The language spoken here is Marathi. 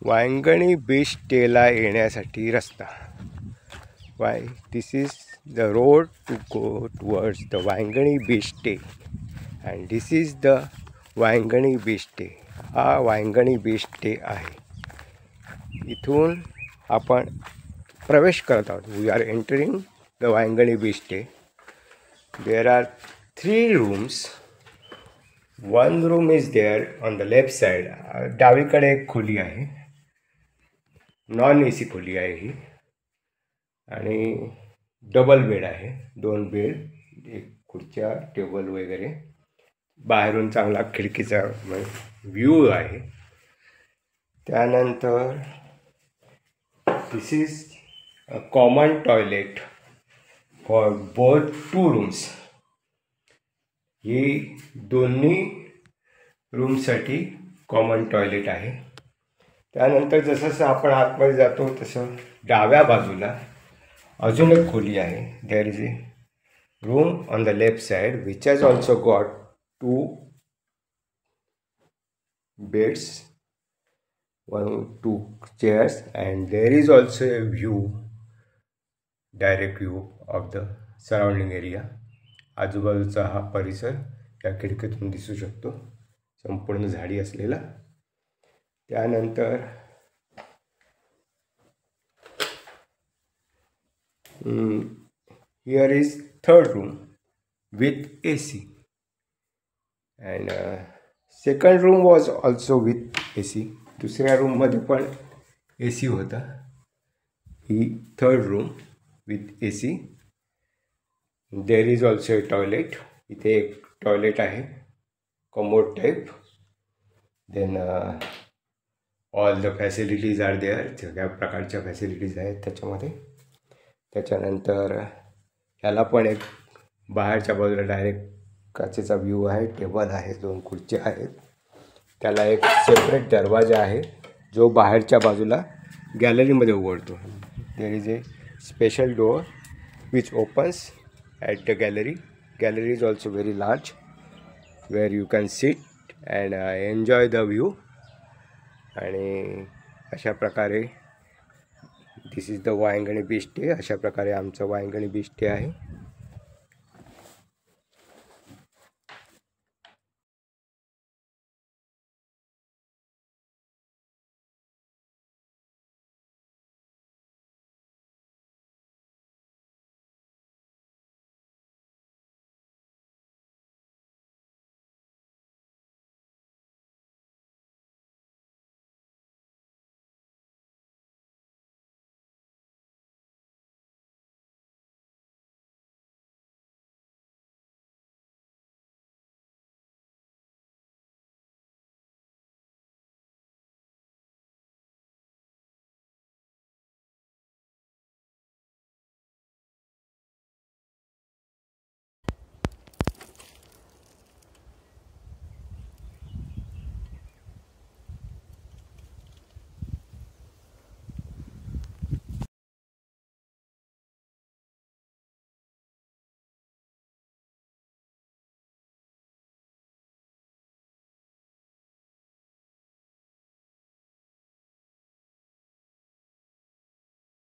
वांगणी बीच स्टेला येण्यासाठी रस्ता. Why this is the road to go towards the Vangani beach stay and this is the Vangani beach stay. हा वांगणी बीच स्टे आहे. इथून आपण प्रवेश करत आहोत. We are entering the Vangani beach stay. There are 3 rooms. One room is there on the left side. डावीकडे एक खोली आहे. नॉन AC खोली आहे ही. आणि डबल बेड आहे. 2 बेड, एक खुर्च्या, टेबल वगैरे. बाहेरून चांगला खिडकीचा व्ह्यू आहे. त्यानंतर this is a common toilet for both 2 rooms. ही दोन्ही रूमसाठी कॉमन टॉयलेट आहे. त्यानंतर जसं आपण आतमध्ये जातो तसं डाव्या बाजूला अजून एक खोली आहे. There is a room on the left side which has also got 2 beds, 2 chairs, and there is also a view, direct view of the surrounding area. आजूबाजूचा हा परिसर या खिडकीतून दिसू शकतो, संपूर्ण झाडी असलेला. त्यानंतर here is 3rd room with AC and second room was also with AC. दुसऱ्या रूममध्ये पण AC होता. ही 3rd room with AC. There is also a toilet. इथे एक टॉयलेट आहे, commode type. Then all the facilities are there. सगळ्या प्रकारच्या फॅसिलिटीज आहेत त्याच्यामध्ये. त्याच्यानंतर ह्याला पण एक बाहेरच्या बाजूला डायरेक्ट काचेचा व्ह्यू आहे. टेबल आहे, 2 खुर्च्या आहेत. त्याला एक सेपरेट दरवाजा आहे जो बाहेरच्या बाजूला गॅलरीमध्ये उघडतो. There is a special door which opens at the gallery. Gallery is also very large where you can sit and enjoy the view. आणि अशा प्रकारे this is the Vangani beach stay. अशा प्रकारे आमचं वांगणी बीच स्टे आहे.